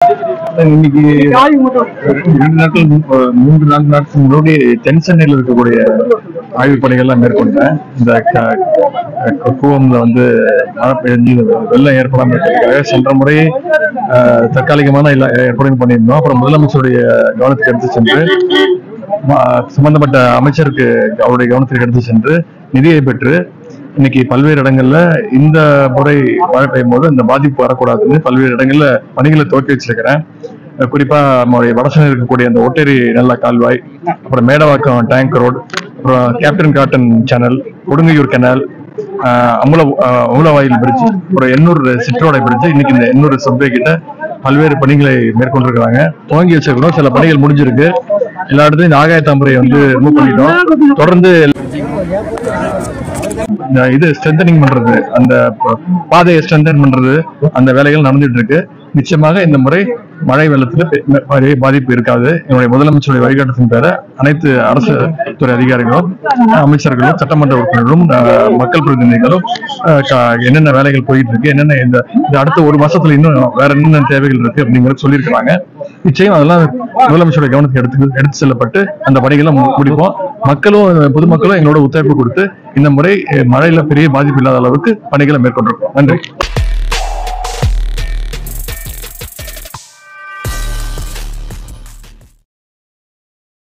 இன்னைக்கு 2 நாட்கள் 3-4 நாட்கள் முன்னாடி தென் சென்னையில் இருக்கக்கூடிய ஆய்வுப் பணிகள்லாம் மேற்கொண்டேன். இந்த கூவம்ல வந்து மழை பெஞ்சு வெள்ளம் ஏற்படாமல் இருக்கிறதுக்காக சென்ற முறை தற்காலிகமான ஏற்பாடு பண்ணியிருந்தோம். அப்புறம் முதலமைச்சருடைய கவனத்துக்கு எடுத்து சென்று சம்பந்தப்பட்ட அமைச்சருக்கு அவருடைய கவனத்திற்கு எடுத்து சென்று நிதியை பெற்று இன்னைக்கு பல்வேறு இடங்கள்ல இந்த முறை மழை பெய்யும் போது இந்த பாதிப்பு வரக்கூடாதுன்னு பல்வேறு இடங்கள்ல பணிகளை துவக்கி வச்சிருக்கிறேன். குறிப்பா நம்முடைய வடசென்னை இருக்கக்கூடிய அந்த ஒட்டேரி நல்ல கால்வாய், அப்புறம் மேடவாக்கம் டேங்க் ரோடு, அப்புறம் captain cotton channel, Kodungaiyur canal, அமுலவாயில் பிரிட்ஜ், அப்புறம் எண்ணூர் சிற்றோடை பிரிட்ஜ், இன்னைக்கு இந்த எண்ணூர் சப்வே கிட்ட பல்வேறு பணிகளை மேற்கொண்டிருக்கிறாங்க. துவங்கி வச்சிருக்கிறோம். சில பணிகள் முடிஞ்சிருக்கு. எல்லா இடத்துலயும் இந்த ஆகாய தாமரையை வந்து ரிமூவ் பண்ணிட்டோம். தொடர்ந்து இது ஸ்ட்ரென்தனிங் பண்றது, அந்த பாதையை ஸ்ட்ரென்தன் பண்றது, அந்த வேலைகள் நடந்துட்டு இருக்கு. நிச்சயமாக இந்த முறை மழை வெள்ளத்துல பாதிப்பு இருக்காது. என்னுடைய முதலமைச்சருடைய வழிகாட்டுதலின் பேர அனைத்து அரசு துறை அதிகாரிகளும், அமைச்சர்களும், சட்டமன்ற உறுப்பினர்களும், மக்கள் பிரதிநிதிகளும் என்னென்ன வேலைகள் போயிட்டு இருக்கு, என்னென்ன இந்த அடுத்த 1 மாசத்துல இன்னும் வேற என்னென்ன தேவைகள் இருக்கு அப்படிங்கறது சொல்லியிருக்கிறாங்க. நிச்சயம் அதெல்லாம் முதலமைச்சருடைய கவனத்துக்கு எடுத்து செல்லப்பட்டு அந்த பணிகளை முடிப்போம். பொதுமக்களும் எங்களோட ஒத்துழைப்பு கொடுத்து இந்த முறை மழையில பெரிய பாதிப்பு இல்லாத அளவுக்கு பணிகளை மேற்கொண்டிருக்கோம். நன்றி.